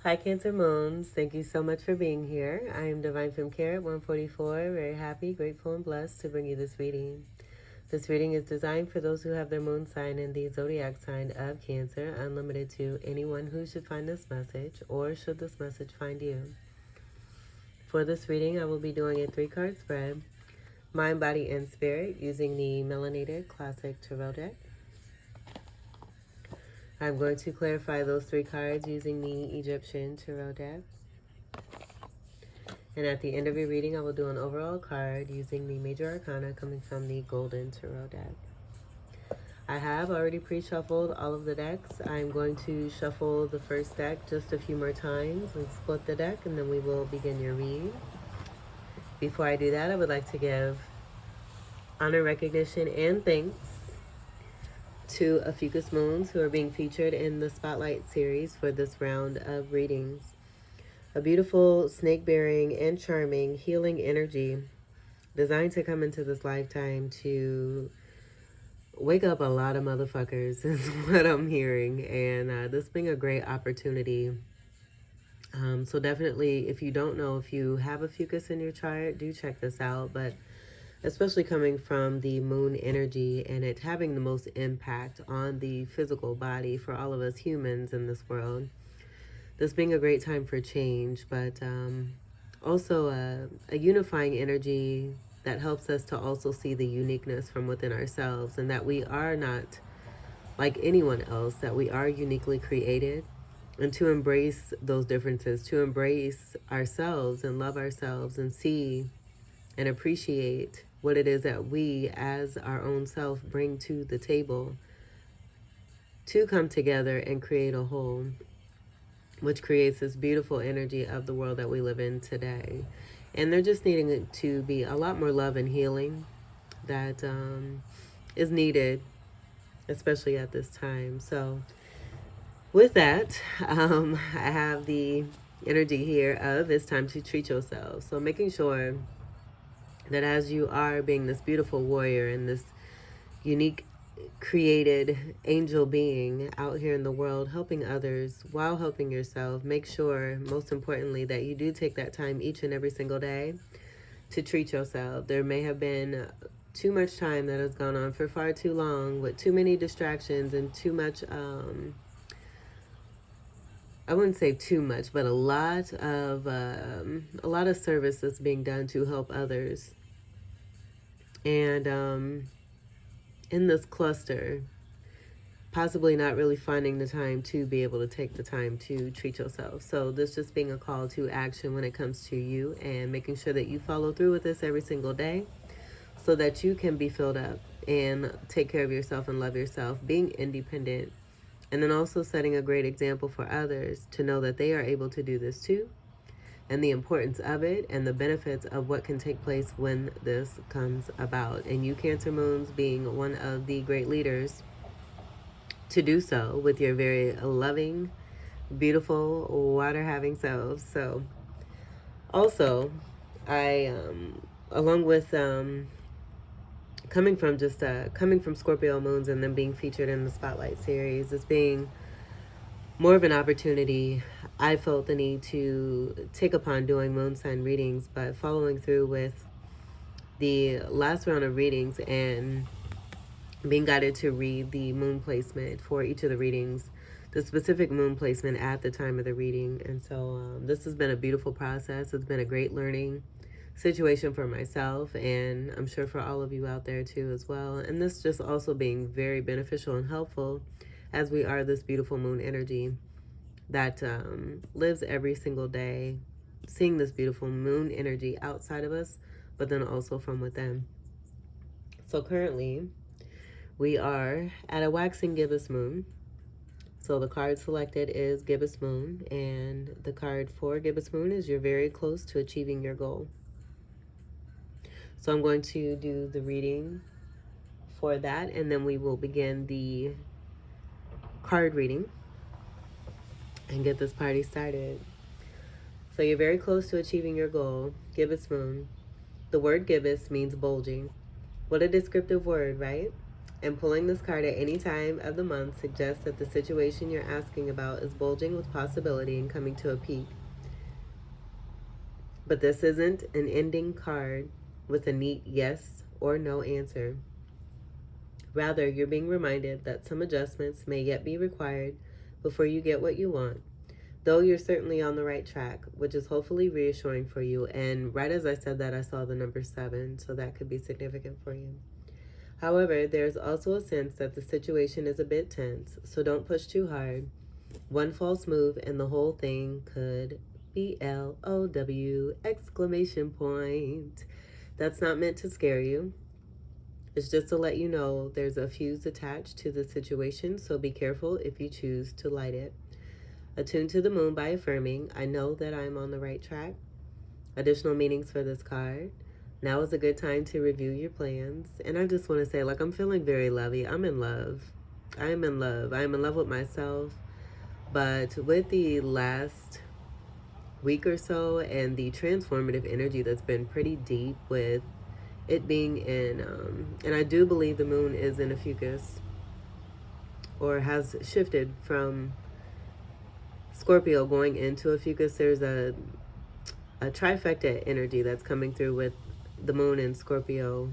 Hi, Cancer Moons. Thank you so much for being here. I am Divine Femme Carrot 144. Very happy, grateful, and blessed to bring you this reading. This reading is designed for those who have their moon sign in the zodiac sign of Cancer, unlimited to anyone who should find this message or should this message find you. For this reading, I will be doing a 3-card spread, mind, body, and spirit, using the Melanated Classic Tarot deck. I'm going to clarify those 3 cards using the Egyptian Tarot deck. And at the end of your reading, I will do an overall card using the Major Arcana coming from the Golden Tarot deck. I have already pre-shuffled all of the decks. I'm going to shuffle the first deck just a few more times and split the deck, and then we will begin your read. Before I do that, I would like to give honor, recognition, and thanks to Ophiuchus Moons who are being featured in the Spotlight series for this round of readings. A beautiful, snake-bearing, and charming healing energy designed to come into this lifetime to wake up a lot of motherfuckers is what I'm hearing. And this being a great opportunity. So definitely, if you don't know if you have Ophiuchus in your chart, do check this out. But especially coming from the moon energy and it having the most impact on the physical body for all of us humans in this world. This being a great time for change, but also a unifying energy that helps us to also see the uniqueness from within ourselves, and that we are not like anyone else, that we are uniquely created, and to embrace those differences, to embrace ourselves and love ourselves and see and appreciate what it is that we as our own self bring to the table to come together and create a whole, which creates this beautiful energy of the world that we live in today. And there just needing to be a lot more love and healing that is needed, especially at this time. So with that, I have the energy here of it's time to treat yourself. So making sure that as you are being this beautiful warrior and this unique created angel being out here in the world, helping others while helping yourself, make sure, most importantly, that you do take that time each and every single day to treat yourself. There may have been too much time that has gone on for far too long with too many distractions and too much, I wouldn't say too much, but a lot of service that's being done to help others. And in this cluster, possibly not really finding the time to be able to take the time to treat yourself. So this just being a call to action when it comes to you, and making sure that you follow through with this every single day so that you can be filled up and take care of yourself and love yourself, being independent, and then also setting a great example for others to know that they are able to do this too, and the importance of it and the benefits of what can take place when this comes about. And you Cancer Moons being one of the great leaders to do so with your very loving, beautiful, water-having selves. So also, I, along with coming from Scorpio Moons and then being featured in the Spotlight series, as being more of an opportunity, I felt the need to take upon doing moon sign readings, but following through with the last round of readings and being guided to read the moon placement for each of the readings, the specific moon placement at the time of the reading. And so this has been a beautiful process. It's been a great learning situation for myself, and I'm sure for all of you out there too as well. And this just also being very beneficial and helpful as we are this beautiful moon energy that lives every single day, seeing this beautiful moon energy outside of us, but then also from within. So currently, we are at a waxing gibbous moon. So the card selected is Gibbous Moon, and the card for Gibbous Moon is you're very close to achieving your goal. So I'm going to do the reading for that, and then we will begin the card reading and get this party started. So you're very close to achieving your goal, Gibbous Moon. The word gibbous means bulging. What a descriptive word, right? And pulling this card at any time of the month suggests that the situation you're asking about is bulging with possibility and coming to a peak. But this isn't an ending card with a neat yes or no answer. Rather, you're being reminded that some adjustments may yet be required before you get what you want, though you're certainly on the right track, which is hopefully reassuring for you. And right as I said that, I saw the number 7, so that could be significant for you. However, there's also a sense that the situation is a bit tense, so don't push too hard. One false move and the whole thing could BLOW exclamation point. That's not meant to scare you. It's just to let you know there's a fuse attached to the situation, so be careful if you choose to light it. Attune to the moon by affirming, I know that I'm on the right track. Additional meanings for this card. Now is a good time to review your plans. And I just want to say, like, I'm feeling very lovey. I'm in love. I am in love. I am in love with myself. But with the last week or so and the transformative energy that's been pretty deep with it being in, and I do believe the moon is in Ophiuchus, or has shifted from Scorpio going into Ophiuchus. There's a trifecta energy that's coming through with the moon in Scorpio,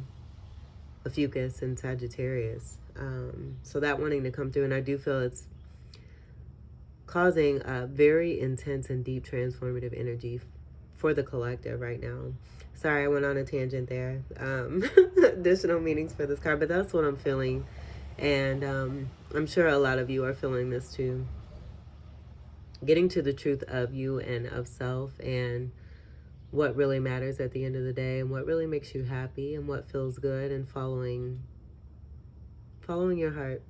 Ophiuchus, and Sagittarius. So that wanting to come through, and I do feel it's causing a very intense and deep transformative energy for the collective right now. Sorry, I went on a tangent there. Additional meanings for this card, but that's what I'm feeling. And I'm sure a lot of you are feeling this too. Getting to the truth of you and of self, and what really matters at the end of the day, and what really makes you happy, and what feels good, and following your heart.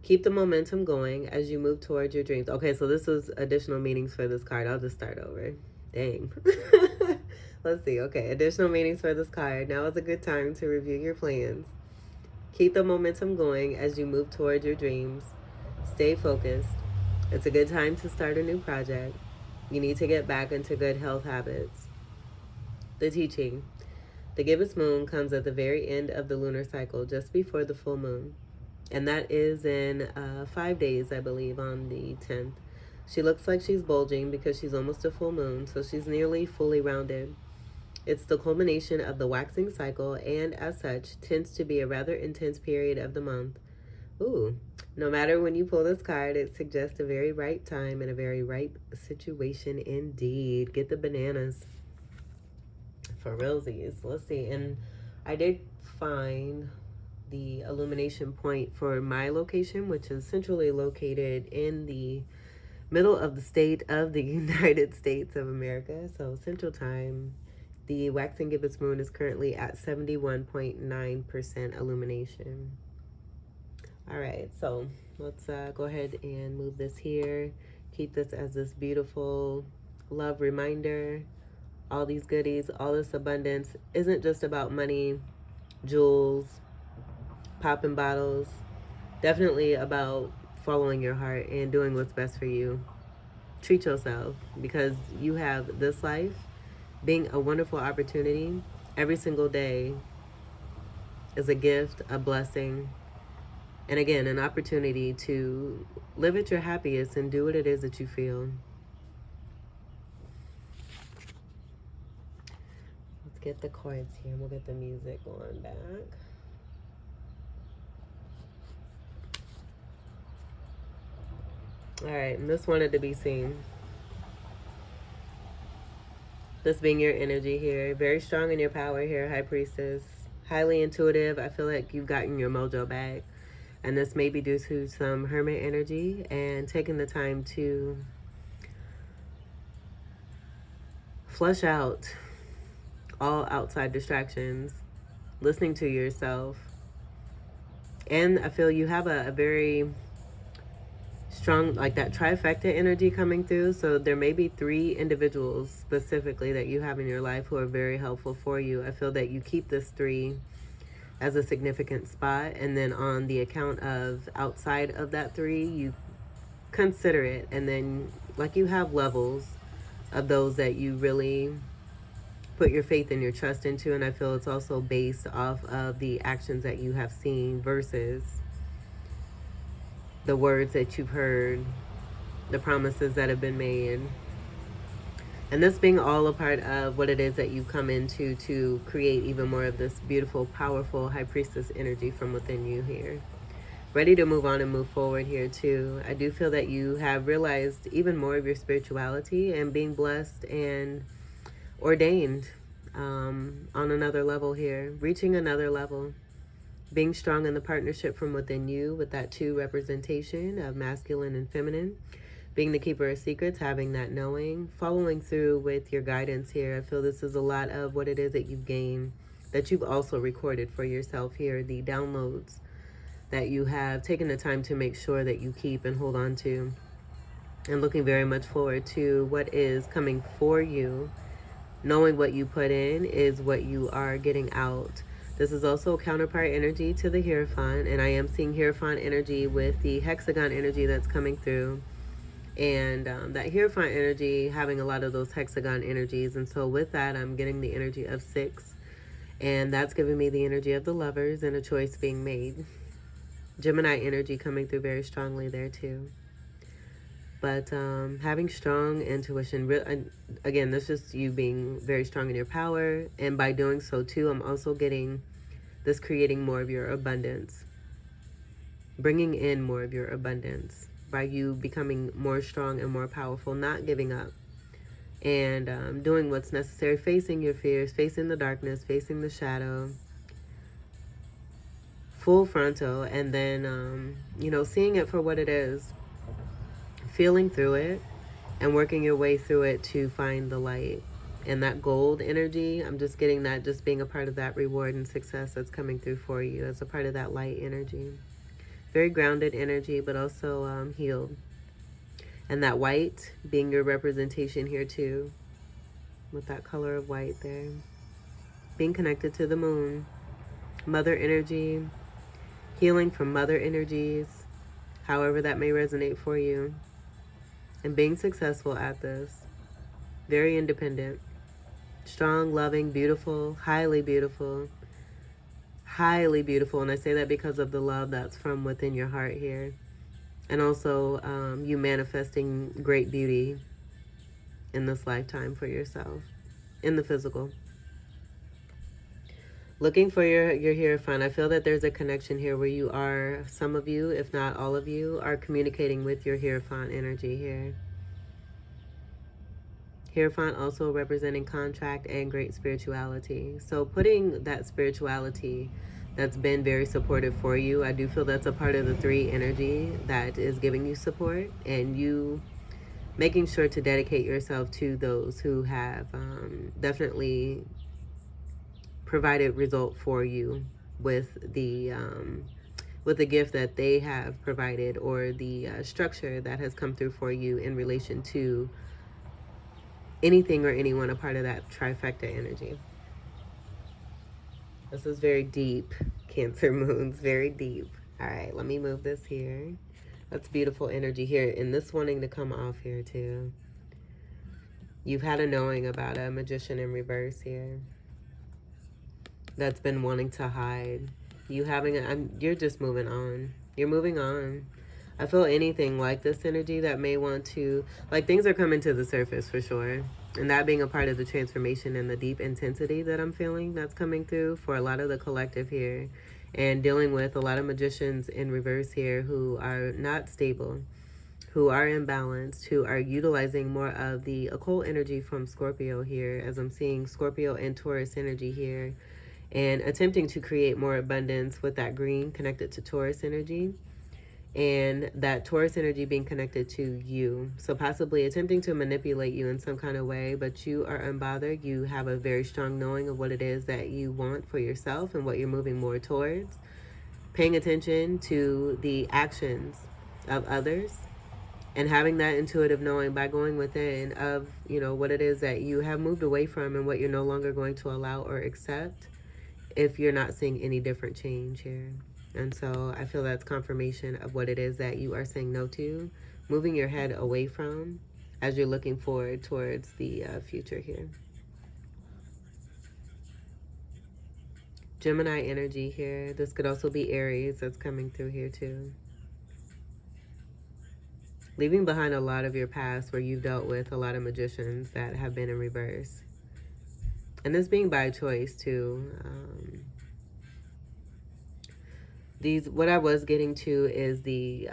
Keep the momentum going as you move towards your dreams. Okay, so this was additional meanings for this card. I'll just start over. Dang. Let's see. Okay, additional meanings for this card. Now is a good time to review your plans. Keep the momentum going as you move towards your dreams. Stay focused. It's a good time to start a new project. You need to get back into good health habits. The teaching. The gibbous moon comes at the very end of the lunar cycle, just before the full moon. And that is in 5 days, I believe, on the 10th. She looks like she's bulging because she's almost a full moon, so she's nearly fully rounded. It's the culmination of the waxing cycle, and as such, tends to be a rather intense period of the month. Ooh, no matter when you pull this card, it suggests a very ripe time and a very ripe situation indeed. Get the bananas. For realsies. Let's see. And I did find the illumination point for my location, which is centrally located in the middle of the state of the United States of America. So Central Time. The waxing gibbous moon is currently at 71.9% illumination. All right, so let's go ahead and move this here. Keep this as this beautiful love reminder. All these goodies, all this abundance isn't just about money, jewels, popping bottles. Definitely about following your heart and doing what's best for you. Treat yourself, because you have this life being a wonderful opportunity. Every single day is a gift, a blessing, and again, an opportunity to live at your happiest and do what it is that you feel. Let's get the cards here and we'll get the music going back. All right, and this wanted to be seen. This being your energy here. Very strong in your power here, High Priestess. Highly intuitive. I feel like you've gotten your mojo back. And this may be due to some hermit energy and taking the time to flush out all outside distractions, listening to yourself. And I feel you have a very strong, like that trifecta energy coming through. So there may be 3 individuals specifically that you have in your life who are very helpful for you. I feel that you keep this 3 as a significant spot, and then on the account of outside of that 3, you consider it, and then like you have levels of those that you really put your faith and your trust into. And I feel it's also based off of the actions that you have seen versus the words that you've heard, the promises that have been made. And this being all a part of what it is that you come into to create even more of this beautiful, powerful high priestess energy from within you here. Ready to move on and move forward here too. I do feel that you have realized even more of your spirituality and being blessed and ordained on another level here, reaching another level, being strong in the partnership from within you with that 2 representation of masculine and feminine, being the keeper of secrets, having that knowing, following through with your guidance here. I feel this is a lot of what it is that you've gained, that you've also recorded for yourself here, the downloads that you have taken the time to make sure that you keep and hold on to, and looking very much forward to what is coming for you, knowing what you put in is what you are getting out. This is also a counterpart energy to the Hierophant, and I am seeing Hierophant energy with the hexagon energy that's coming through. And that Hierophant energy having a lot of those hexagon energies. And so with that, I'm getting the energy of 6. And that's giving me the energy of the Lovers and a choice being made. Gemini energy coming through very strongly there too. But having strong intuition, again, this is you being very strong in your power. And by doing so too, I'm also getting this creating more of your abundance. Bringing in more of your abundance by you becoming more strong and more powerful, not giving up, and doing what's necessary, facing your fears, facing the darkness, facing the shadow, full frontal, and then, you know, seeing it for what it is, feeling through it, and working your way through it to find the light. And that gold energy, I'm just getting that just being a part of that reward and success that's coming through for you as a part of that light energy. Very grounded energy, but also healed. And that white being your representation here too, with that color of white there. Being connected to the moon, mother energy, healing from mother energies, however that may resonate for you. And being successful at this. Very independent, strong, loving, beautiful, highly beautiful. Highly beautiful, and I say that because of the love that's from within your heart here. And also you manifesting great beauty in this lifetime for yourself, in the physical. Looking for your Hierophant. I feel that there's a connection here where you are, some of you, if not all of you, are communicating with your Hierophant energy here. Hierophant also representing contract and great spirituality. So putting that spirituality that's been very supportive for you, I do feel that's a part of the 3 energy that is giving you support, and you making sure to dedicate yourself to those who have definitely provided result for you with the gift that they have provided, or the structure that has come through for you in relation to anything or anyone a part of that trifecta energy. This is very deep, Cancer moons, very deep. All right, let me move this here. That's beautiful energy here, and this wanting to come off here too. You've had a knowing about a Magician in reverse here that's been wanting to hide. You having you're just moving on. You're moving on. I feel anything like this energy that may want to, like, things are coming to the surface for sure. And that being a part of the transformation and the deep intensity that I'm feeling that's coming through for a lot of the collective here. And dealing with a lot of Magicians in reverse here who are not stable, who are imbalanced, who are utilizing more of the occult energy from Scorpio here, as I'm seeing Scorpio and Taurus energy here, and attempting to create more abundance with that green connected to Taurus energy. And that Taurus energy being connected to you. So possibly attempting to manipulate you in some kind of way, but you are unbothered. You have a very strong knowing of what it is that you want for yourself and what you're moving more towards. Paying attention to the actions of others and having that intuitive knowing by going within of, you know, what it is that you have moved away from and what you're no longer going to allow or accept if you're not seeing any different change here. And so I feel that's confirmation of what it is that you are saying no to, moving your head away from as you're looking forward towards the future here. Gemini energy here. This could also be Aries that's coming through here too. Leaving behind a lot of your past where you've dealt with a lot of magicians that have been in reverse. And this being by choice too. What I was getting to is the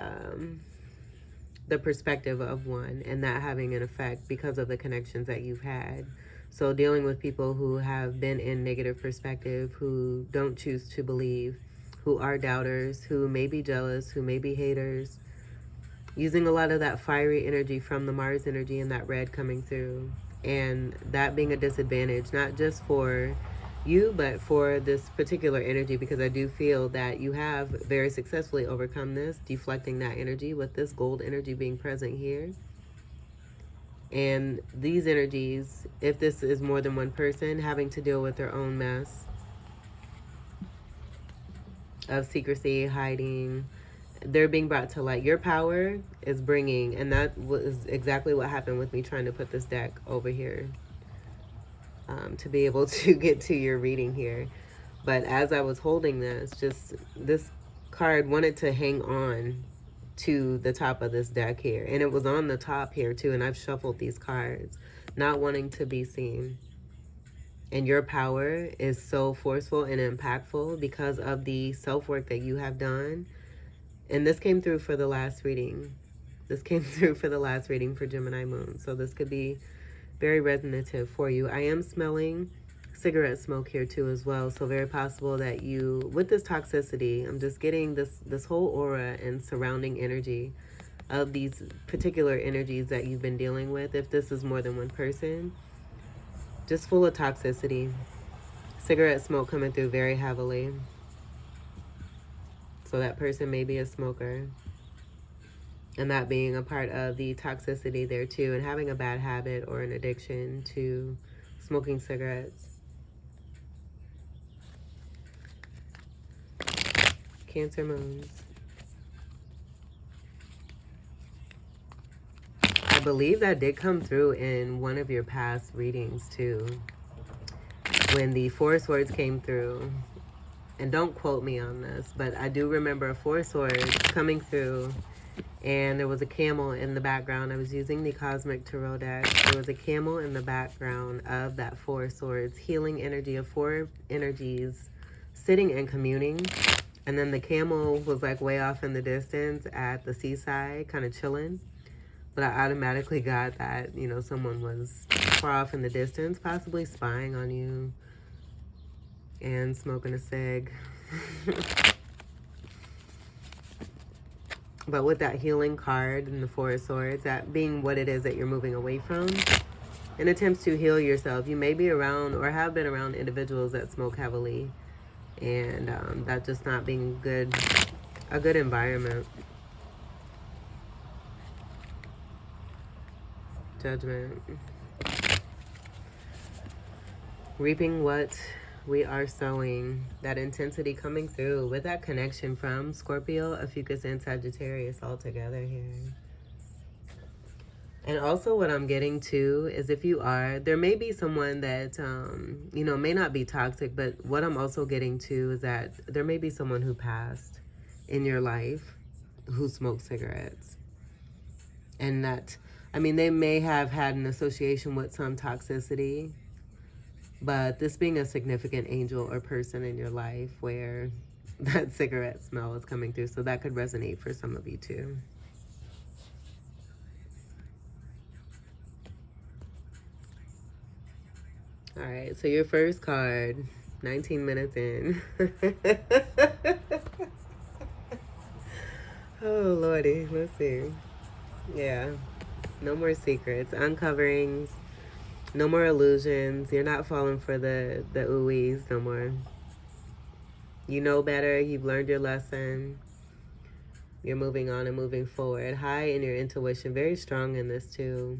perspective of one, and that having an effect because of the connections that you've had. So dealing with people who have been in negative perspective, who don't choose to believe, who are doubters, who may be jealous, who may be haters, using a lot of that fiery energy from the Mars energy and that red coming through, and that being a disadvantage, not just for you, but for this particular energy, because I do feel that you have very successfully overcome this, deflecting that energy with this gold energy being present here. And these energies, if this is more than one person, having to deal with their own mess of secrecy, hiding, they're being brought to light. Your power is bringing, and that was exactly what happened with me trying to put this deck over here to be able to get to your reading here. But as I was holding this, just this card wanted to hang on to the top of this deck here. And it was on the top here too, and I've shuffled these cards, not wanting to be seen. And your power is so forceful and impactful because of the self-work that you have done. And this came through for the last reading. This came through for the last reading for Gemini Moon. So this could be very resonative for you. I am smelling cigarette smoke here too as well. So very possible that you, with this toxicity, I'm just getting this whole aura and surrounding energy of these particular energies that you've been dealing with. If this is more than one person, just full of toxicity. Cigarette smoke coming through very heavily. So that person may be a smoker. And that being a part of the toxicity there too, and having a bad habit or an addiction to smoking cigarettes. Cancer moons. I believe that did come through in one of your past readings too, when the Four Swords came through. And don't quote me on this, but I do remember a Four Swords coming through, and there was a camel in the background. I was using the Cosmic Tarot deck. There was a camel in the background of that Four Swords, healing energy of four energies, sitting and communing. And then the camel was like way off in the distance at the seaside, kind of chilling. But I automatically got that, you know, someone was far off in the distance, possibly spying on you and smoking a cig. But with that healing card and the Four of Swords, that being what it is that you're moving away from, in attempts to heal yourself, you may be around or have been around individuals that smoke heavily, and that just not being a good environment. Judgment. Reaping what we are sowing. That intensity coming through with that connection from Scorpio, Ophiuchus, and Sagittarius all together here. And also what I'm getting to is, if you are, there may be someone that, you know, may not be toxic, but what I'm also getting to is that there may be someone who passed in your life who smoked cigarettes. And that, I mean, they may have had an association with some toxicity, but this being a significant angel or person in your life where that cigarette smell is coming through. So that could resonate for some of you too. All right, so your first card, 19 minutes in. Oh, Lordy, let's see. Yeah, no more secrets, uncoverings, no more illusions. You're not falling for the oohies no more. You know better, you've learned your lesson. You're moving on and moving forward. High in your intuition, very strong in this too.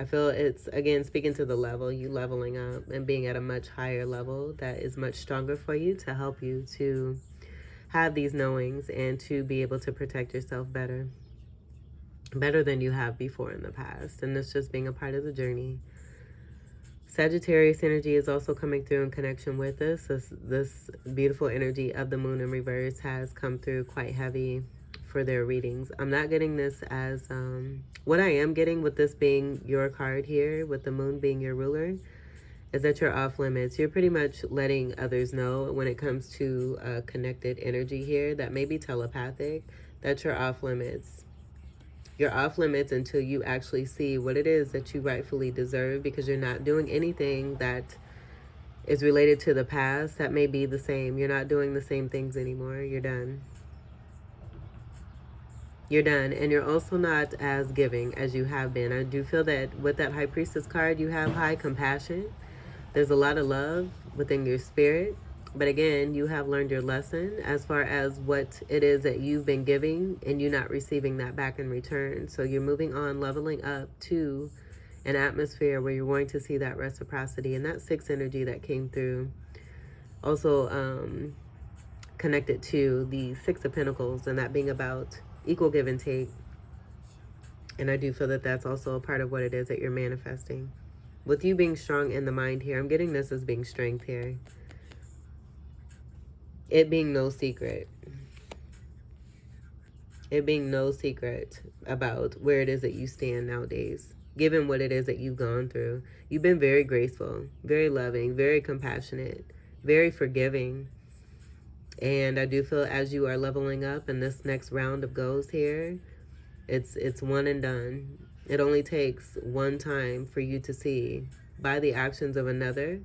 I feel it's, again, speaking to the level, you leveling up and being at a much higher level that is much stronger for you to help you to have these knowings and to be able to protect yourself better than you have before in the past. And it's just being a part of the journey. Sagittarius energy is also coming through in connection with this. This beautiful energy of the moon in reverse has come through quite heavy for their readings. I'm not getting this as, what I am getting with this being your card here, with the moon being your ruler, is that you're off limits. You're pretty much letting others know when it comes to connected energy here that may be telepathic, that you're off limits. You're off limits until you actually see what it is that you rightfully deserve, because you're not doing anything that is related to the past that may be the same. You're not doing the same things anymore. You're done. You're done. And you're also not as giving as you have been. I do feel that with that High Priestess card, you have high compassion. There's a lot of love within your spirit. But again, you have learned your lesson as far as what it is that you've been giving and you not receiving that back in return. So you're moving on, leveling up to an atmosphere where you're going to see that reciprocity. And that 6 energy that came through also connected to the 6 of Pentacles, and that being about equal give and take. And I do feel that that's also a part of what it is that you're manifesting. With you being strong in the mind here, I'm getting this as being strength here. It being no secret. It being no secret about where it is that you stand nowadays. Given what it is that you've gone through. You've been very graceful, very loving, very compassionate, very forgiving. And I do feel as you are leveling up in this next round of goes here, it's one and done. It only takes one time for you to see by the actions of another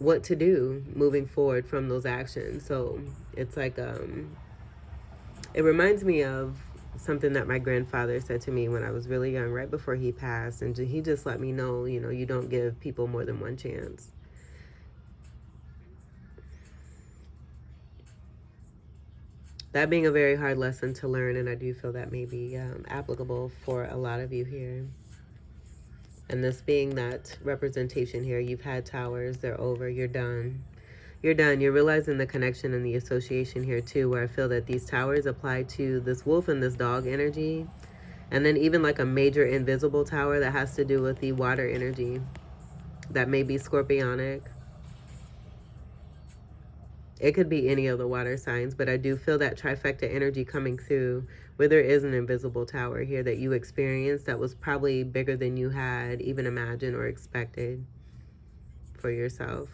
what to do moving forward from those actions. So it's like, it reminds me of something that my grandfather said to me when I was really young, right before he passed. And he just let me know, you know, you don't give people more than one chance. That being a very hard lesson to learn, and I do feel that may be applicable for a lot of you here. And this being that representation here, you've had towers, they're over, you're done. You're done. You're realizing the connection and the association here too, where I feel that these towers apply to this wolf and this dog energy. And then even like a major invisible tower that has to do with the water energy. That may be scorpionic. It could be any of the water signs, but I do feel that trifecta energy coming through where there is an invisible tower here that you experienced that was probably bigger than you had even imagined or expected for yourself.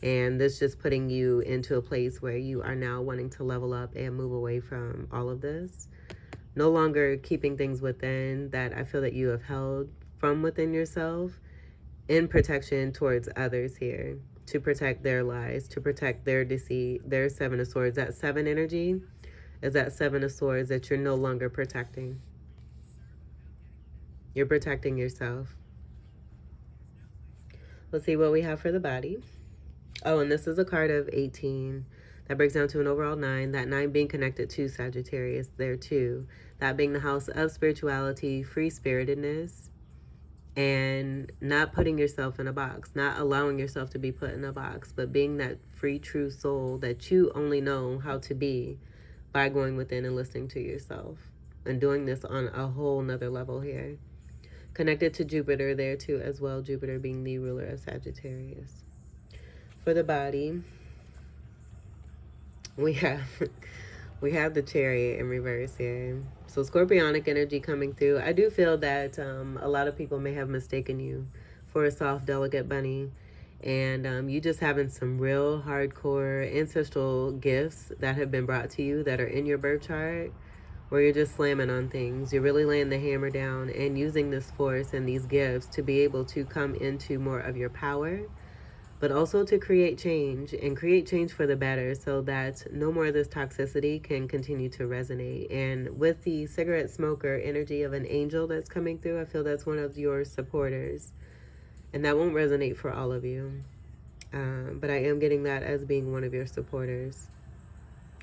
And this just putting you into a place where you are now wanting to level up and move away from all of this. No longer keeping things within that I feel that you have held from within yourself in protection towards others here. To protect their lies, to protect their deceit, their 7 of Swords. That 7 energy is that 7 of Swords that you're no longer protecting. You're protecting yourself. Let's see what we have for the body. Oh, and this is a card of 18. That breaks down to an overall 9. That 9 being connected to Sagittarius there too. That being the house of spirituality, free-spiritedness, and not putting yourself in a box, not allowing yourself to be put in a box, but being that free, true soul that you only know how to be by going within and listening to yourself and doing this on a whole nother level here. Connected to Jupiter there too as well, Jupiter being the ruler of Sagittarius. For the body, we have the Chariot in reverse here. So scorpionic energy coming through. I do feel that a lot of people may have mistaken you for a soft, delicate bunny. And you just having some real hardcore ancestral gifts that have been brought to you that are in your birth chart, where you're just slamming on things. You're really laying the hammer down and using this force and these gifts to be able to come into more of your power, but also to create change and create change for the better so that no more of this toxicity can continue to resonate. And with the cigarette smoker energy of an angel that's coming through, I feel that's one of your supporters. And that won't resonate for all of you. But I am getting that as being one of your supporters.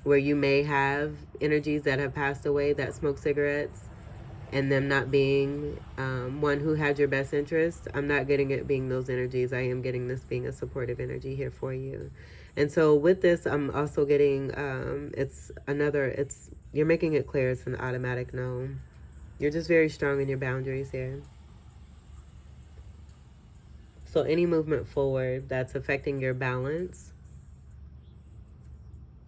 Where you may have energies that have passed away that smoke cigarettes, and them not being one who had your best interest. I'm not getting it being those energies. I am getting this being a supportive energy here for you. And so with this, I'm also getting, you're making it clear it's an automatic no. You're just very strong in your boundaries here. So any movement forward that's affecting your balance,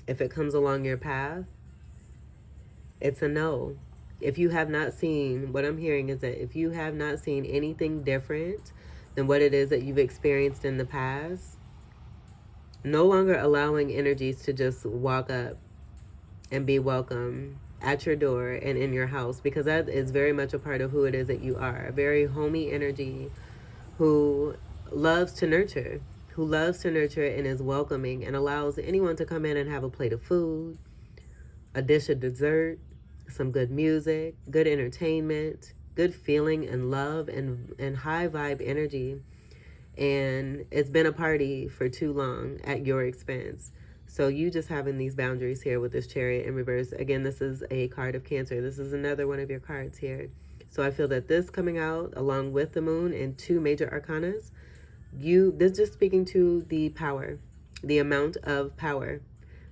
if it comes along your path, it's a no. If you have not seen, what I'm hearing is that if you have not seen anything different than what it is that you've experienced in the past, no longer allowing energies to just walk up and be welcome at your door and in your house, because that is very much a part of who it is that you are. A very homey energy who loves to nurture, and is welcoming and allows anyone to come in and have a plate of food, a dish of dessert, some good music, good entertainment, good feeling and love and high vibe energy. And it's been a party for too long at your expense. So you just having these boundaries here with this Chariot in reverse. Again, this is a card of Cancer. This is another one of your cards here. So I feel that this coming out along with the moon and two major arcanas, this just speaking to the power, the amount of power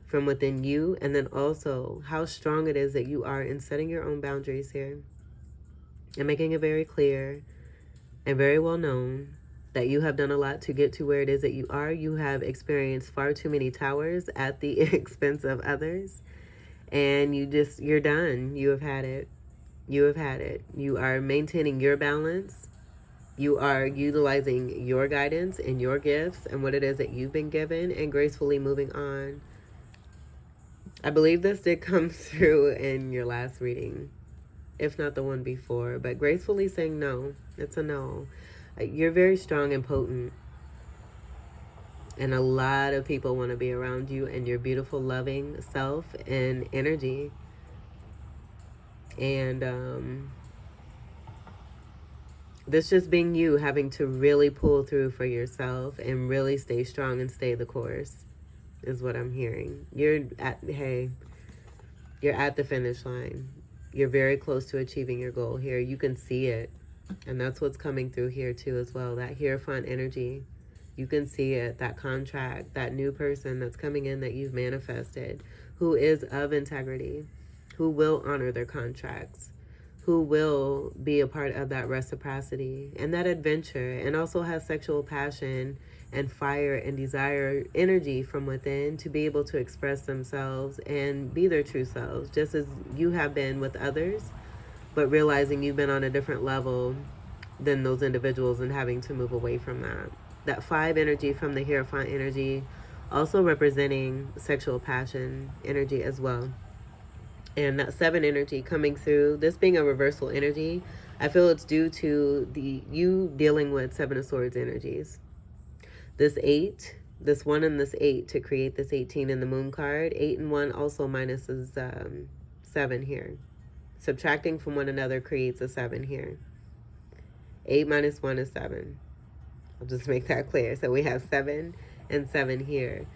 from within you, and then also how strong it is that you are in setting your own boundaries here and making it very clear and very well known that you have done a lot to get to where it is that you are. You have experienced far too many towers at the expense of others, and you're done. You have had it. You have had it. You are maintaining your balance. You are utilizing your guidance and your gifts and what it is that you've been given, and gracefully moving on. I believe this did come through in your last reading, if not the one before, but gracefully saying no. It's a no. You're very strong and potent, and a lot of people want to be around you and your beautiful, loving self and energy. And this just being you, having to really pull through for yourself and really stay strong and stay the course is what I'm hearing. You're at the finish line. You're very close to achieving your goal here. You can see it. And that's what's coming through here too as well. That Hierophant energy. You can see it. That contract. That new person that's coming in that you've manifested. Who is of integrity. Who will honor their contracts. Who will be a part of that reciprocity and that adventure. And also has sexual passion and fire and desire energy from within to be able to express themselves and be their true selves. Just as you have been with others, but realizing you've been on a different level than those individuals and having to move away from that. That 5 energy from the Hierophant energy, also representing sexual passion energy as well. And that 7 energy coming through, this being a reversal energy, I feel it's due to you dealing with 7 of Swords energies. This 8, this 1 and this 8 to create this 18 in the Moon card. 8 and 1 also minuses 7 here. Subtracting from one another creates a 7 here. 8 minus 1 is 7. I'll just make that clear. So we have 7 and 7 here.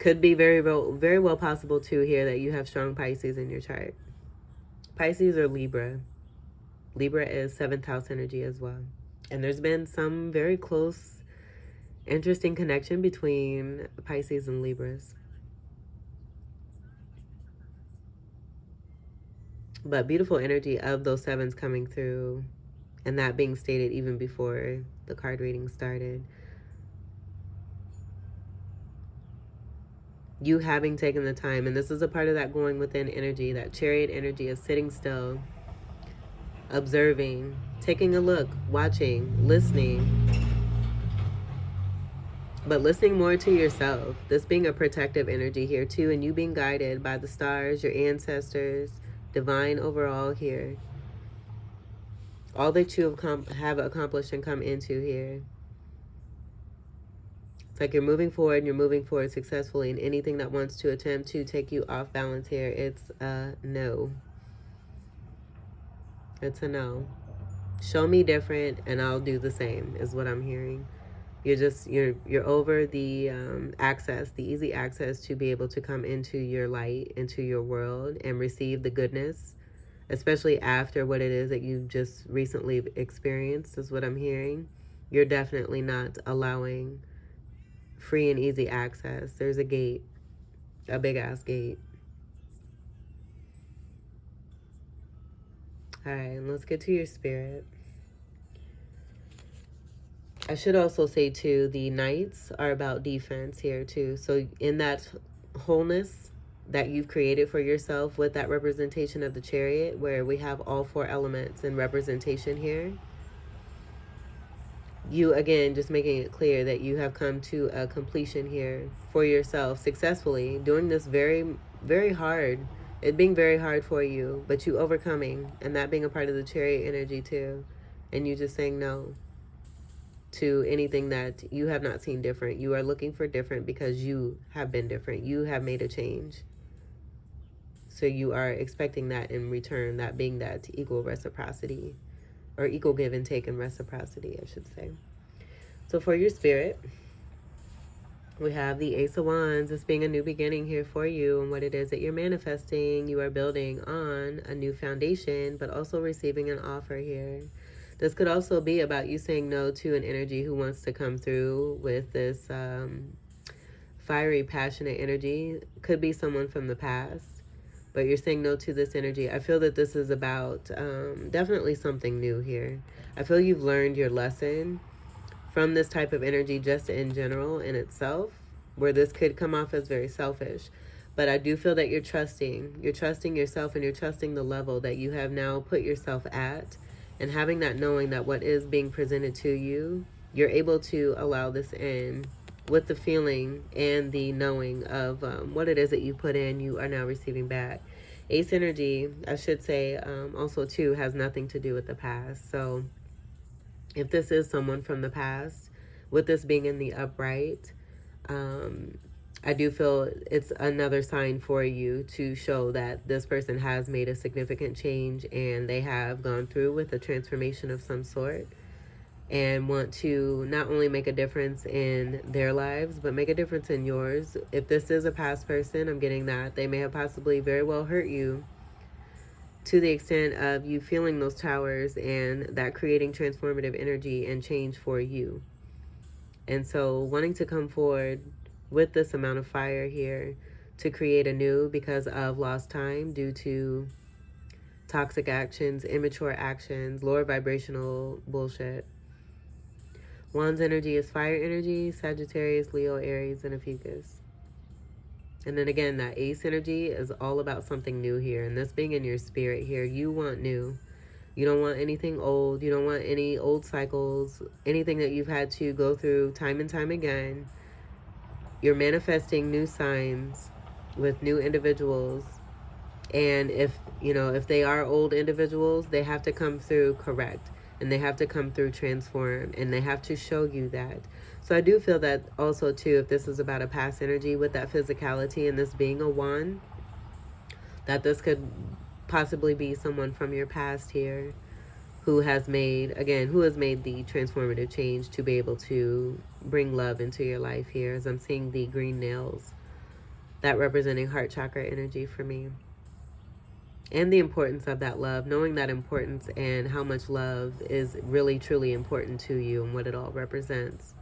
Could be very well possible too here that you have strong Pisces in your chart. Pisces or Libra. Libra is 7th house energy as well. And there's been some very close, interesting connection between Pisces and Libras. But beautiful energy of those 7s coming through, and that being stated even before the card reading started. You having taken the time, and this is a part of that going within energy, that Chariot energy of sitting still, observing, taking a look, watching, listening, but listening more to yourself. This being a protective energy here too, and you being guided by the stars, your ancestors, divine overall here. All that you have accomplished and come into here. It's like you're moving forward and you're moving forward successfully, and anything that wants to attempt to take you off balance here, it's a no. It's a no. Show me different and I'll do the same is what I'm hearing. You're over the access, the easy access to be able to come into your light, into your world, and receive the goodness, especially after what it is that you've just recently experienced is what I'm hearing. You're definitely not allowing free and easy access. There's a gate, a big ass gate. All right, let's get to your spirit. I should also say too, the knights are about defense here too. So in that wholeness that you've created for yourself with that representation of the chariot, where we have all four elements in representation here, you again just making it clear that you have come to a completion here for yourself successfully, doing this very, very hard, it being very hard for you, but you overcoming, and that being a part of the chariot energy too, and you just saying no to anything that you have not seen different. You are looking for different because you have been different. You have made a change. So you are expecting that in return, that being that equal reciprocity, or equal give and take and reciprocity, I should say. So for your spirit, we have the Ace of Wands. This being a new beginning here for you, and what it is that you're manifesting. You are building on a new foundation, but also receiving an offer here. This could also be about you saying no to an energy who wants to come through with this fiery, passionate energy. Could be someone from the past, but you're saying no to this energy. I feel that this is about definitely something new here. I feel you've learned your lesson from this type of energy just in general in itself, where this could come off as very selfish. But I do feel that you're trusting yourself, and you're trusting the level that you have now put yourself at, and having that knowing that what is being presented to you, you're able to allow this in with the feeling and the knowing of what it is that you put in, you are now receiving back. Ace energy, I should say, also too, has nothing to do with the past. So if this is someone from the past, with this being in the upright, I do feel it's another sign for you to show that this person has made a significant change, and they have gone through with a transformation of some sort, and want to not only make a difference in their lives, but make a difference in yours. If this is a past person, I'm getting that they may have possibly very well hurt you, to the extent of you feeling those towers, and that creating transformative energy and change for you. And so wanting to come forward with this amount of fire here to create anew because of lost time due to toxic actions, immature actions, lower vibrational bullshit. Wands energy is fire energy, Sagittarius, Leo, Aries, and Ophiuchus. And then again, that ace energy is all about something new here. And this being in your spirit here, you want new. You don't want anything old. You don't want any old cycles, anything that you've had to go through time and time again. You're manifesting new signs with new individuals. And if they are old individuals, they have to come through correct. And they have to come through transform. And they have to show you that. So I do feel that also too, if this is about a past energy with that physicality and this being a wand, that this could possibly be someone from your past here who has made the transformative change to be able to bring love into your life here. As I'm seeing the green nails, that representing heart chakra energy for me. And the importance of that love, knowing that importance and how much love is really, truly important to you and what it all represents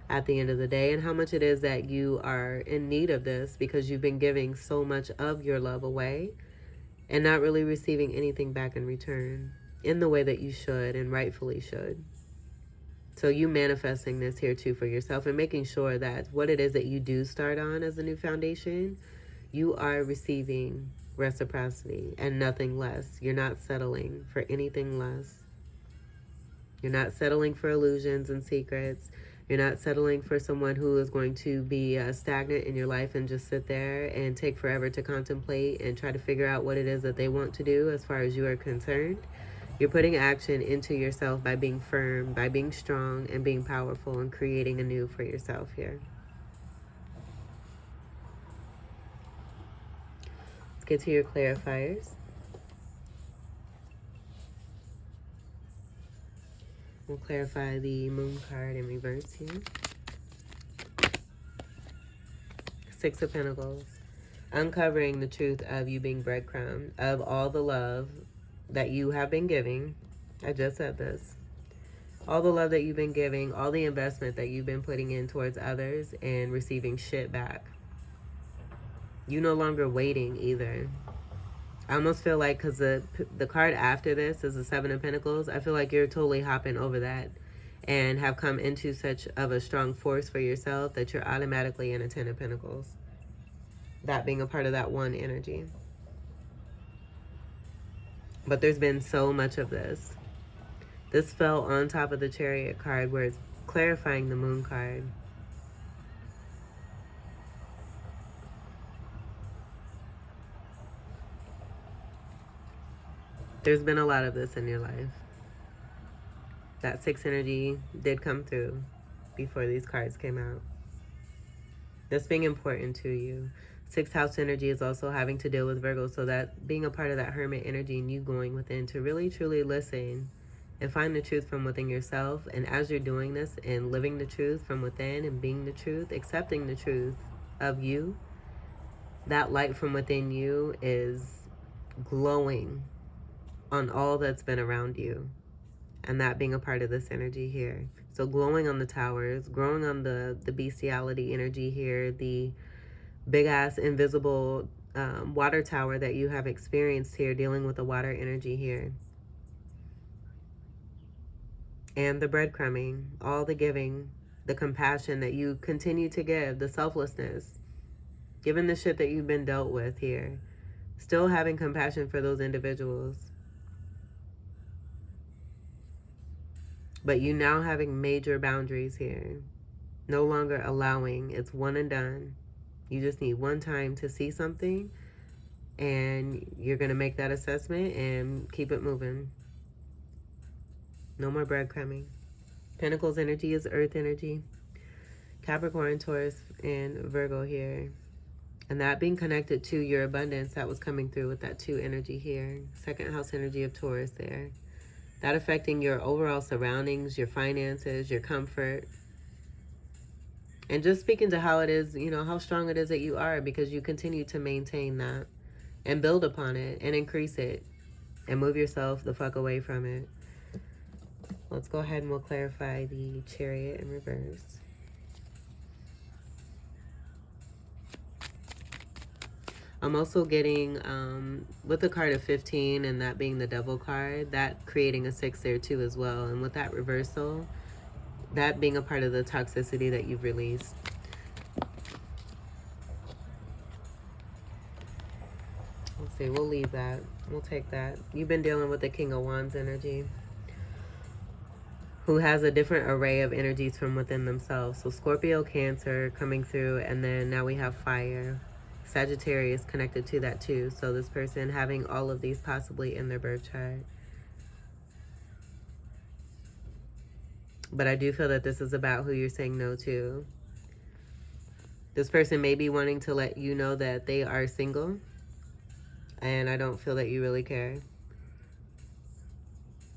at the end of the day, and how much it is that you are in need of this because you've been giving so much of your love away and not really receiving anything back in return in the way that you should and rightfully should. So you manifesting this here too for yourself, and making sure that what it is that you do start on as a new foundation, you are receiving reciprocity and nothing less. You're not settling for anything less. You're not settling for illusions and secrets. You're not settling for someone who is going to be stagnant in your life and just sit there and take forever to contemplate and try to figure out what it is that they want to do as far as you are concerned. You're putting action into yourself by being firm, by being strong, and being powerful, and creating anew for yourself here. Let's get to your clarifiers. We'll clarify the moon card in reverse here. Six of Pentacles. Uncovering the truth of you being breadcrumb, of all the love that you have been giving. I just said this. All the love that you've been giving, all the investment that you've been putting in towards others and receiving shit back. You no longer waiting either. I almost feel like, because the card after this is the Seven of Pentacles, I feel like you're totally hopping over that and have come into such of a strong force for yourself that you're automatically in a 10 of Pentacles. That being a part of that one energy. But there's been so much of this. This fell on top of the Chariot card where it's clarifying the Moon card. There's been a lot of this in your life. That 6 energy did come through before these cards came out. That's being important to you. 6th house energy is also having to deal with Virgo, so that being a part of that Hermit energy and you going within to really truly listen and find the truth from within yourself. And as you're doing this and living the truth from within and being the truth, accepting the truth of you, that light from within you is glowing on all that's been around you. And that being a part of this energy here. So glowing on the towers, growing on the bestiality energy here, the big-ass invisible water tower that you have experienced here, dealing with the water energy here. And the breadcrumbing, all the giving, the compassion that you continue to give, the selflessness, given the shit that you've been dealt with here, still having compassion for those individuals. But you now having major boundaries here. No longer allowing. It's one and done. You just need one time to see something, and you're going to make that assessment and keep it moving. No more breadcrumbing. Pentacles energy is earth energy. Capricorn, Taurus, and Virgo here. And that being connected to your abundance that was coming through with that 2 energy here. 2nd house energy of Taurus there. That affecting your overall surroundings, your finances, your comfort. And just speaking to how it is, you know, how strong it is that you are, because you continue to maintain that and build upon it and increase it and move yourself the fuck away from it. Let's go ahead and we'll clarify the Chariot in reverse. I'm also getting, with the card of 15 and that being the Devil card, that creating a 6 there too as well. And with that reversal, that being a part of the toxicity that you've released. Let's see, we'll leave that. We'll take that. You've been dealing with the King of Wands energy, who has a different array of energies from within themselves. So Scorpio, Cancer coming through, and then now we have fire. Sagittarius connected to that too. So this person having all of these possibly in their birth chart. But I do feel that this is about who you're saying no to. This person may be wanting to let you know that they are single, and I don't feel that you really care.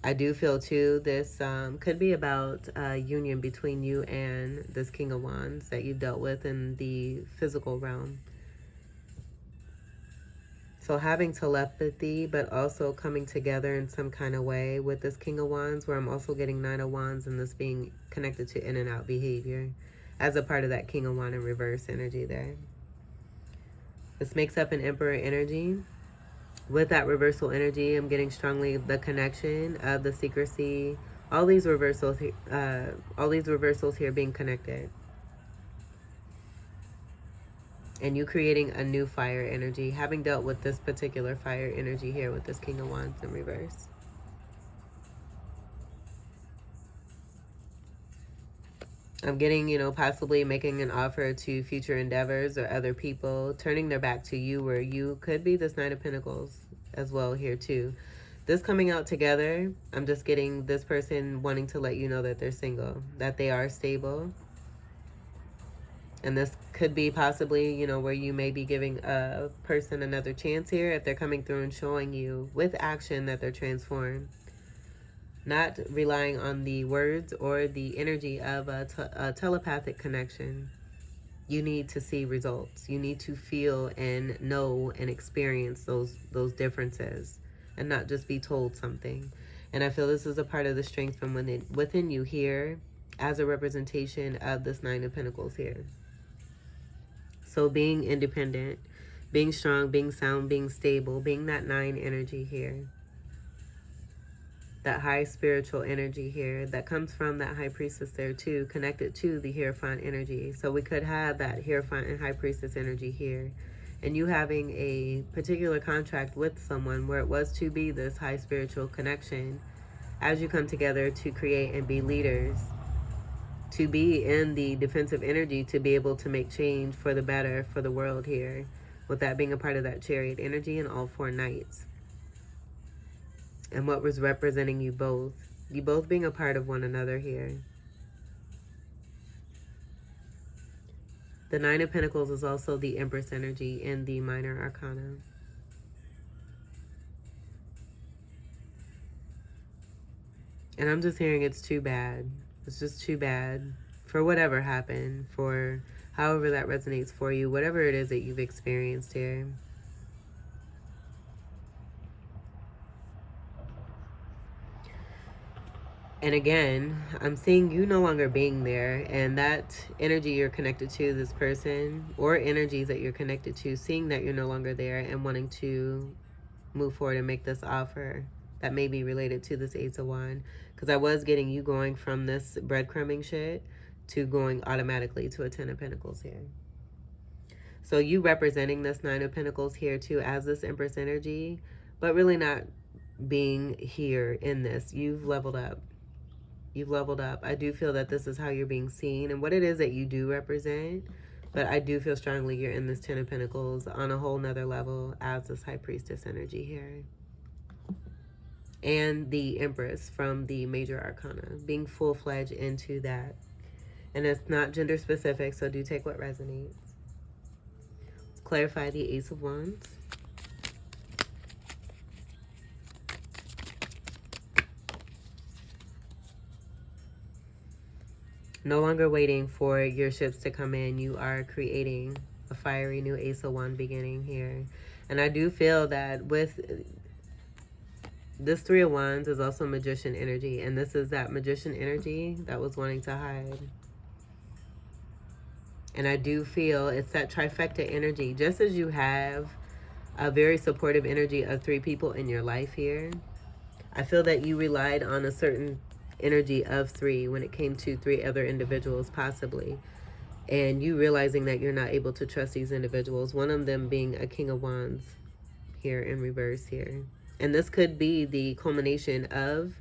I do feel too this could be about a union between you and this King of Wands that you've dealt with in the physical realm. So having telepathy, but also coming together in some kind of way with this King of Wands, where I'm also getting 9 of Wands and this being connected to in and out behavior as a part of that King of Wands in reverse energy there. This makes up an Emperor energy. With that reversal energy, I'm getting strongly the connection of the secrecy, all these reversals here being connected. And you creating a new fire energy, having dealt with this particular fire energy here with this King of Wands in reverse. I'm getting, you know, possibly making an offer to future endeavors or other people, turning their back to you, where you could be this 9 of Pentacles as well here too. This coming out together, I'm just getting this person wanting to let you know that they're single, that they are stable. And this could be possibly, you know, where you may be giving a person another chance here if they're coming through and showing you with action that they're transformed. Not relying on the words or the energy of a telepathic connection. You need to see results. You need to feel and know and experience those differences and not just be told something. And I feel this is a part of the strength from within you here as a representation of this 9 of Pentacles here. So being independent, being strong, being sound, being stable, being that 9 energy here. that high spiritual energy here that comes from that high priestess there too, connected to the Hierophant energy. So we could have that Hierophant and high priestess energy here, and you having a particular contract with someone where it was to be this high spiritual connection as you come together to create and be leaders, to be in the defensive energy, to be able to make change for the better for the world here, with that being a part of that Chariot energy and all 4 knights. And what was representing you both being a part of one another here. The 9 of Pentacles is also the Empress energy in the Minor Arcana. And I'm just hearing it's too bad. It's just too bad for whatever happened, for however that resonates for you, whatever it is that you've experienced here. And again, I'm seeing you no longer being there, and that energy you're connected to, this person, or energies that you're connected to, seeing that you're no longer there and wanting to move forward and make this offer that may be related to this Ace of Wands. Because I was getting you going from this breadcrumbing shit to going automatically to a 10 of Pentacles here. So you representing this 9 of Pentacles here too as this Empress energy, but really not being here in this. You've leveled up. You've leveled up. I do feel that this is how you're being seen and what it is that you do represent. But I do feel strongly you're in this 10 of Pentacles on a whole nother level as this High Priestess energy here. And the Empress from the Major Arcana, being full-fledged into that. And it's not gender specific, so do take what resonates. Let's clarify the Ace of Wands. No longer waiting for your ships to come in. You are creating a fiery new Ace of Wands beginning here. And I do feel that with this 3 of Wands is also Magician energy. And this is that Magician energy that was wanting to hide. And I do feel it's that trifecta energy. Just as you have a very supportive energy of 3 people in your life here, I feel that you relied on a certain energy of 3 when it came to 3 other individuals possibly, and you realizing that you're not able to trust these individuals, one of them being a King of Wands here in reverse here. And this could be the culmination of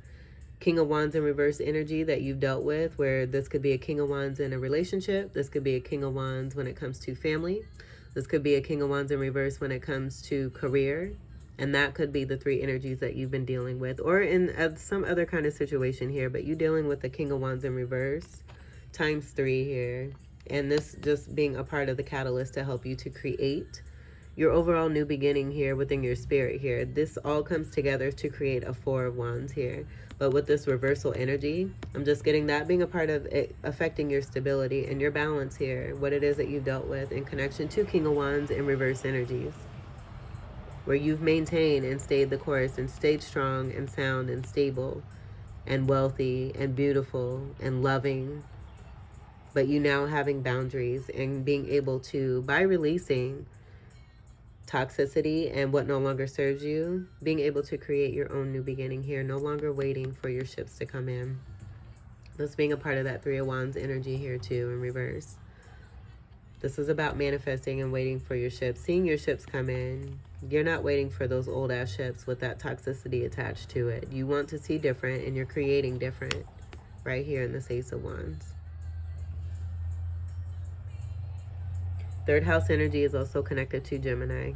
King of Wands in reverse energy that you've dealt with, where this could be a King of Wands in a relationship, this could be a King of Wands when it comes to family, this could be a King of Wands in reverse when it comes to career. And that could be the 3 energies that you've been dealing with, or in some other kind of situation here, but you dealing with the King of Wands in reverse times 3 here. And this just being a part of the catalyst to help you to create your overall new beginning here within your spirit here. This all comes together to create a 4 of Wands here. But with this reversal energy, I'm just getting that being a part of it affecting your stability and your balance here, what it is that you've dealt with in connection to King of Wands in reverse energies, where you've maintained and stayed the course and stayed strong and sound and stable and wealthy and beautiful and loving, but you now having boundaries and being able to, by releasing toxicity and what no longer serves you, being able to create your own new beginning here, no longer waiting for your ships to come in. This being a part of that 3 of Wands energy here too in reverse. This is about manifesting and waiting for your ships, seeing your ships come in. You're not waiting for those old ass ships with that toxicity attached to it. You want to see different, and you're creating different right here in this Ace of Wands. 3rd house energy is also connected to Gemini.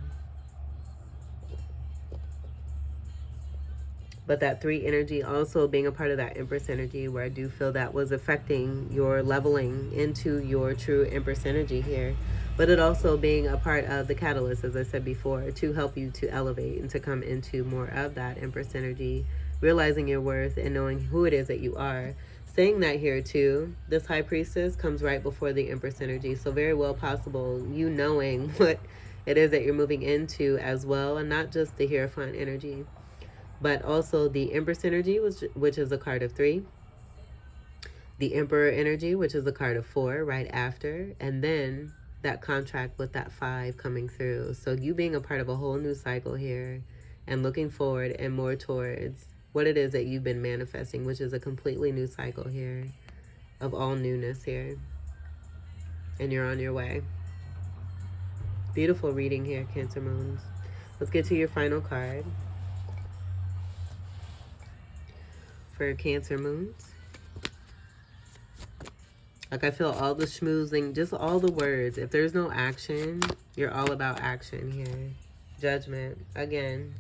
But that 3 energy also being a part of that Empress energy, where I do feel that was affecting your leveling into your true Empress energy here. But it also being a part of the catalyst, as I said before, to help you to elevate and to come into more of that Empress energy, realizing your worth and knowing who it is that you are. Saying that here too, this High Priestess comes right before the Empress energy. So very well possible you knowing what it is that you're moving into as well, and not just the Hierophant energy, but also the Empress energy, which is a card of 3. The Emperor energy, which is a card of 4 right after. And then that contract with that 5 coming through. So you being a part of a whole new cycle here and looking forward and more towards what it is that you've been manifesting, which is a completely new cycle here of all newness here. And you're on your way. Beautiful reading here, Cancer Moons. Let's get to your final card for Cancer Moons. Like, I feel all the schmoozing, just all the words. If there's no action, you're all about action here. Judgment, again.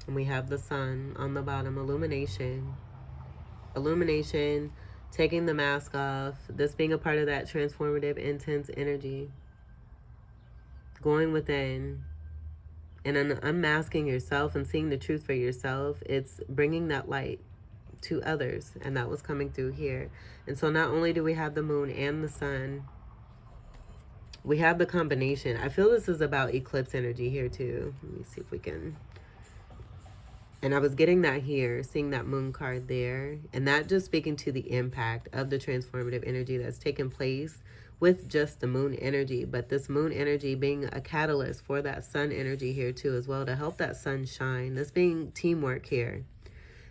And we have the sun on the bottom, illumination. Illumination, taking the mask off, this being a part of that transformative, intense energy. Going within and unmasking yourself and seeing the truth for yourself. It's bringing that light to others, and that was coming through here. And so not only do we have the moon and the sun, we have the combination. I feel this is about eclipse energy here too. Let me see if we can. And I was getting that here, seeing that moon card there, and that just speaking to the impact of the transformative energy that's taken place with just the moon energy. But this moon energy being a catalyst for that sun energy here too as well, to help that sun shine. This being teamwork here.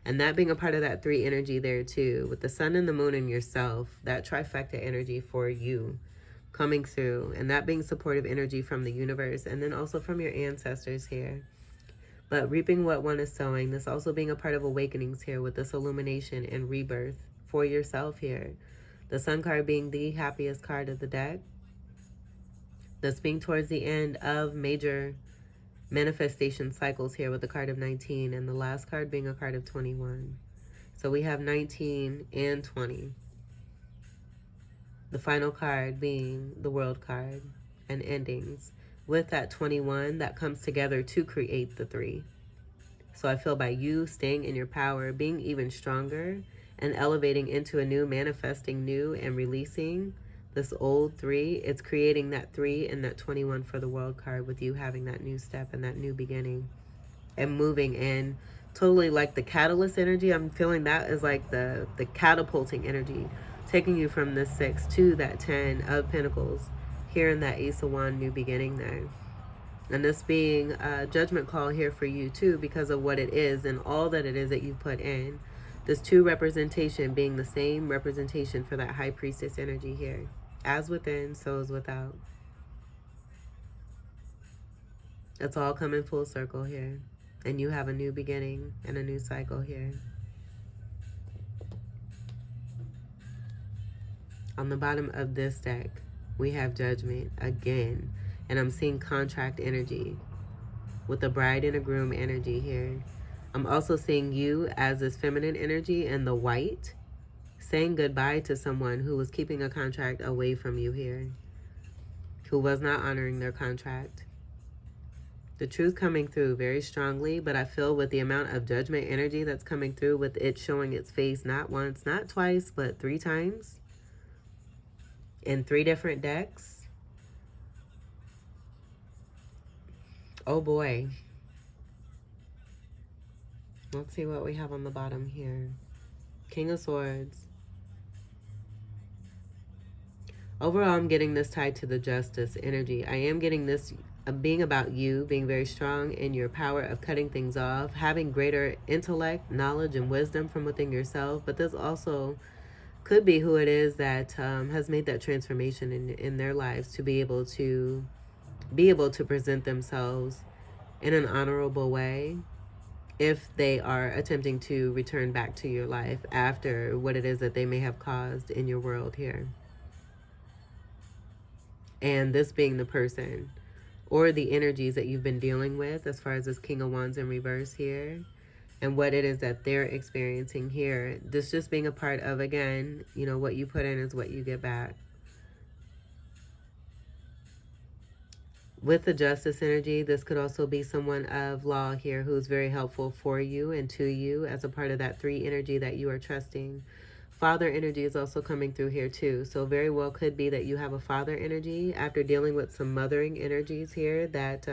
And that being a part of that 3 energy there too, with the sun and the moon and yourself, that trifecta energy for you coming through, and that being supportive energy from the universe, and then also from your ancestors here. But reaping what one is sowing, this also being a part of awakenings here with this illumination and rebirth for yourself here. The sun card being the happiest card of the deck. This being towards the end of major manifestation cycles here with the card of 19, and the last card being a card of 21. So we have 19 and 20. The final card being the world card and endings, with that 21 that comes together to create the 3. So I feel by you staying in your power, being even stronger, and elevating into a new, manifesting new, and releasing this old 3, it's creating that 3 and that 21 for the world card, with you having that new step and that new beginning and moving in. Totally like the catalyst energy. I'm feeling that is like the catapulting energy, taking you from the 6 to that 10 of Pentacles here in that Ace of Wands new beginning there. And this being a judgment call here for you too, because of what it is and all that it is that you put in. This 2 representation being the same representation for that high priestess energy here. As within, so is without. It's all coming full circle here. And you have a new beginning and a new cycle here. On the bottom of this deck, we have judgment again. And I'm seeing contract energy with a bride and a groom energy here. I'm also seeing you as this feminine energy and the white, saying goodbye to someone who was keeping a contract away from you here, who was not honoring their contract. The truth coming through very strongly, but I feel with the amount of judgment energy that's coming through, with it showing its face not once, not twice, but 3 times in 3 different decks. Oh boy. Let's see what we have on the bottom here. King of Swords. Overall, I'm getting this tied to the justice energy. I am getting this being about you, being very strong in your power of cutting things off, having greater intellect, knowledge, and wisdom from within yourself. But this also could be who it is that has made that transformation in their lives to be able to present themselves in an honorable way if they are attempting to return back to your life after what it is that they may have caused in your world here. And this being the person or the energies that you've been dealing with as far as this King of Wands in reverse here, and what it is that they're experiencing here. This just being a part of, again, you know, what you put in is what you get back. With the justice energy, this could also be someone of law here who's very helpful for you and to you as a part of that 3 energy that you are trusting. Father energy is also coming through here too. So very well could be that you have a father energy after dealing with some mothering energies here that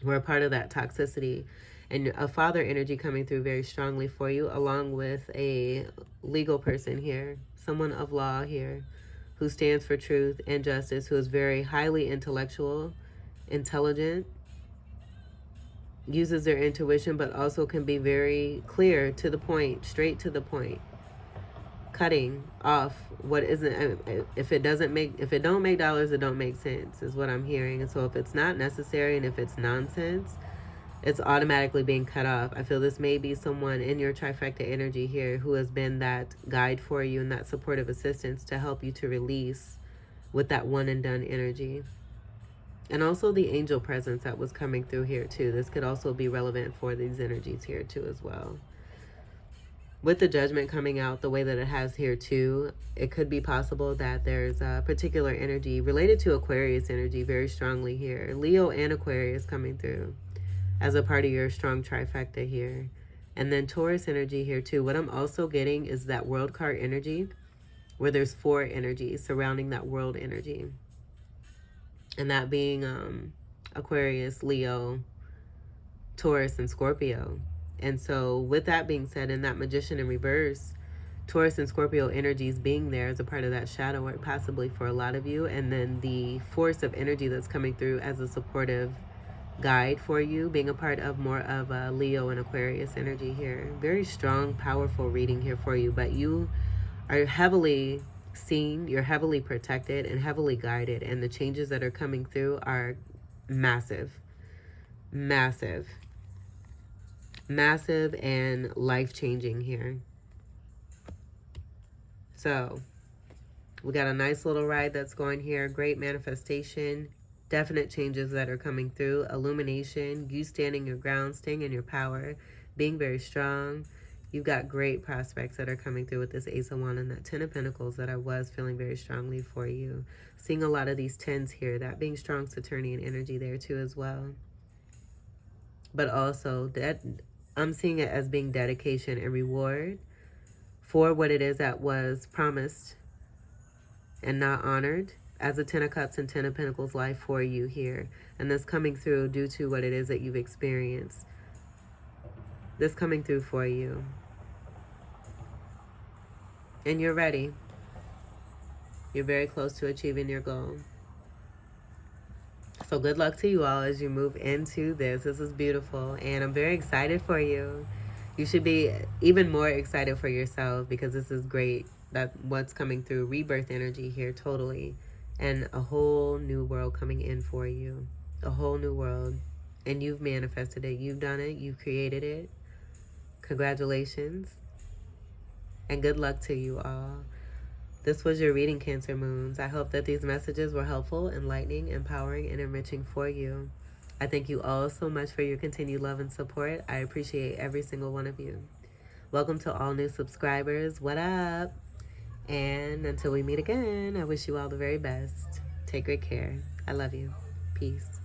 were a part of that toxicity. And a father energy coming through very strongly for you, along with a legal person here, someone of law here, who stands for truth and justice, who is very highly intellectual, intelligent, uses their intuition, but also can be very clear, to the point, straight to the point, cutting off what isn't. If it don't make dollars, it don't make sense, is what I'm hearing. And so if it's not necessary and if it's nonsense, it's automatically being cut off. I feel this may be someone in your trifecta energy here who has been that guide for you and that supportive assistance to help you to release with that one and done energy. And also the angel presence that was coming through here too. This could also be relevant for these energies here too as well. With the judgment coming out the way that it has here too, it could be possible that there's a particular energy related to Aquarius energy very strongly here. Leo and Aquarius coming through as a part of your strong trifecta here. And then Taurus energy here too. What I'm also getting is that world card energy, where there's 4 energies surrounding that world energy. And that being Aquarius, Leo, Taurus, and Scorpio. And so with that being said, and that Magician in reverse, Taurus and Scorpio energies being there as a part of that shadow work, possibly for a lot of you. And then the force of energy that's coming through as a supportive guide for you, being a part of more of a Leo and Aquarius energy here. Very strong, powerful reading here for you. But you are heavily seen, you're heavily protected and heavily guided. And the changes that are coming through are massive. Massive. Massive and life-changing here. So we got a nice little ride that's going here. Great manifestation. Definite changes that are coming through. Illumination. You standing your ground, staying in your power, being very strong. You've got great prospects that are coming through with this Ace of Wands and that 10 of Pentacles that I was feeling very strongly for you. Seeing a lot of these 10s here. That being strong Saturnian energy there too as well. But also that I'm seeing it as being dedication and reward for what it is that was promised and not honored as a 10 of Cups and 10 of Pentacles life for you here. And this coming through due to what it is that you've experienced. This coming through for you. And you're ready. You're very close to achieving your goal. So good luck to you all as you move into this. This is beautiful. And I'm very excited for you. You should be even more excited for yourself because this is great. That what's coming through. Rebirth energy here, totally. And a whole new world coming in for you. A whole new world. And you've manifested it. You've done it. You've created it. Congratulations. And good luck to you all. This was your reading, Cancer Moons. I hope that these messages were helpful, enlightening, empowering, and enriching for you. I thank you all so much for your continued love and support. I appreciate every single one of you. Welcome to all new subscribers. What up? And until we meet again, I wish you all the very best. Take great care. I love you. Peace.